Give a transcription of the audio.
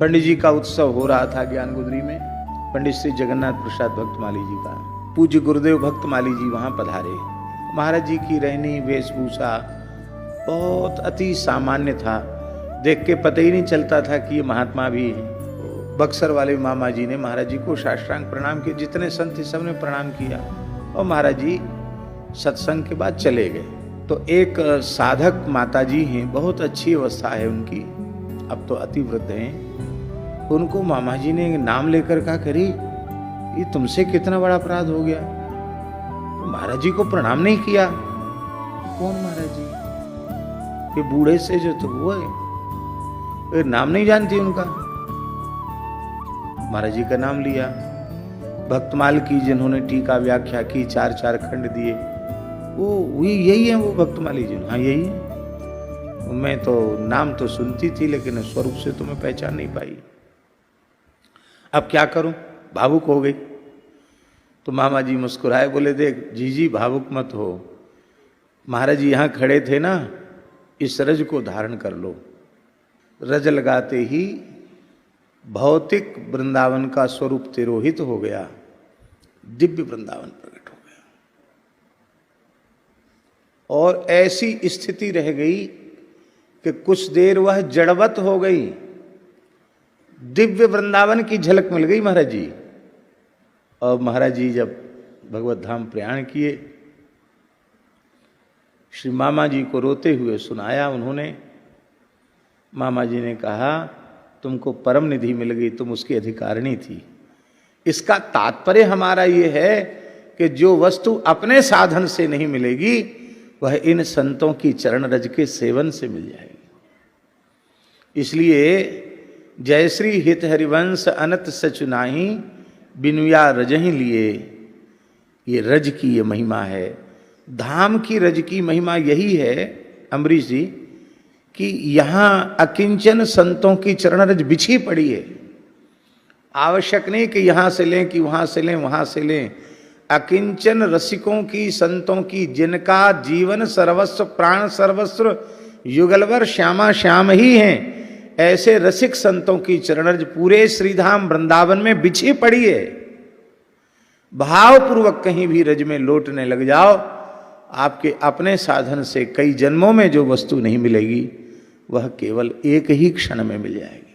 पंडित जी का उत्सव हो रहा था ज्ञानगुदरी में। पंडित श्री जगन्नाथ प्रसाद भक्तमाली जी का, पूज्य गुरुदेव भक्तमाली जी वहां पधारे। महाराज जी की रहनी वेशभूषा बहुत अति सामान्य था, देख के पता ही नहीं चलता था कि ये महात्मा भी है। बक्सर वाले मामा जी ने महाराज जी को साष्टांग प्रणाम किया, जितने संत थे सबने प्रणाम किया और महाराज जी सत्संग के बाद चले गए। तो एक साधक माता जी हैं, बहुत अच्छी अवस्था है उनकी, अब तो अति वृद्ध हैं। उनको मामा जी ने नाम लेकर कहा, करी ये तुमसे कितना बड़ा अपराध हो गया, तो महाराज जी को प्रणाम नहीं किया। कौन महाराज जी? ये बूढ़े से जो तो वो है, नाम नहीं जानती उनका। महाराज जी का नाम लिया। भक्तमाल की जिन्होंने टीका व्याख्या की, 4 खंड दिए, वो यही है वो भक्तमाली जी। हाँ यही है। मैं तो नाम तो सुनती थी लेकिन स्वरूप से तो मैं पहचान नहीं पाई। अब क्या करूं, भावुक हो गई। तो मामा जी मुस्कुराए, बोले देख जी भावुक मत हो, महाराज जी यहाँ खड़े थे ना, इस रज को धारण कर लो। रज लगाते ही भौतिक वृंदावन का स्वरूप तिरोहित हो गया, दिव्य वृंदावन प्रकट हो गया। और ऐसी स्थिति रह गई कि कुछ देर वह जड़वत हो गई, दिव्य वृंदावन की झलक मिल गई महाराज जी। और महाराज जी जब भगवत धाम प्रयाण किए, श्री मामा जी को रोते हुए सुनाया उन्होंने। मामा जी ने कहा, तुमको परम निधि मिल गई, तुम उसकी अधिकारिणी थी। इसका तात्पर्य हमारा ये है कि जो वस्तु अपने साधन से नहीं मिलेगी वह इन संतों की चरण रज के सेवन से मिल जाएगी। इसलिए जय श्री हित हरिवंश अनत सच नाही, बिनुया रजहि लिए। ये रज की ये महिमा है, धाम की रज की महिमा यही है अम्बरीश जी, कि यहां अकिंचन संतों की चरण रज बिछी पड़ी है। आवश्यक नहीं कि यहां से लें कि वहां से लें, वहां से लें। अकिंचन रसिकों की, संतों की, जिनका जीवन सर्वस्व प्राण सर्वस्व युगलवर श्यामा श्याम ही हैं, ऐसे रसिक संतों की चरण रज पूरे श्रीधाम वृंदावन में बिछी पड़ी है। भावपूर्वक कहीं भी रज में लौटने लग जाओ, आपके अपने साधन से कई जन्मों में जो वस्तु नहीं मिलेगी वह केवल एक ही क्षण में मिल जाएगी।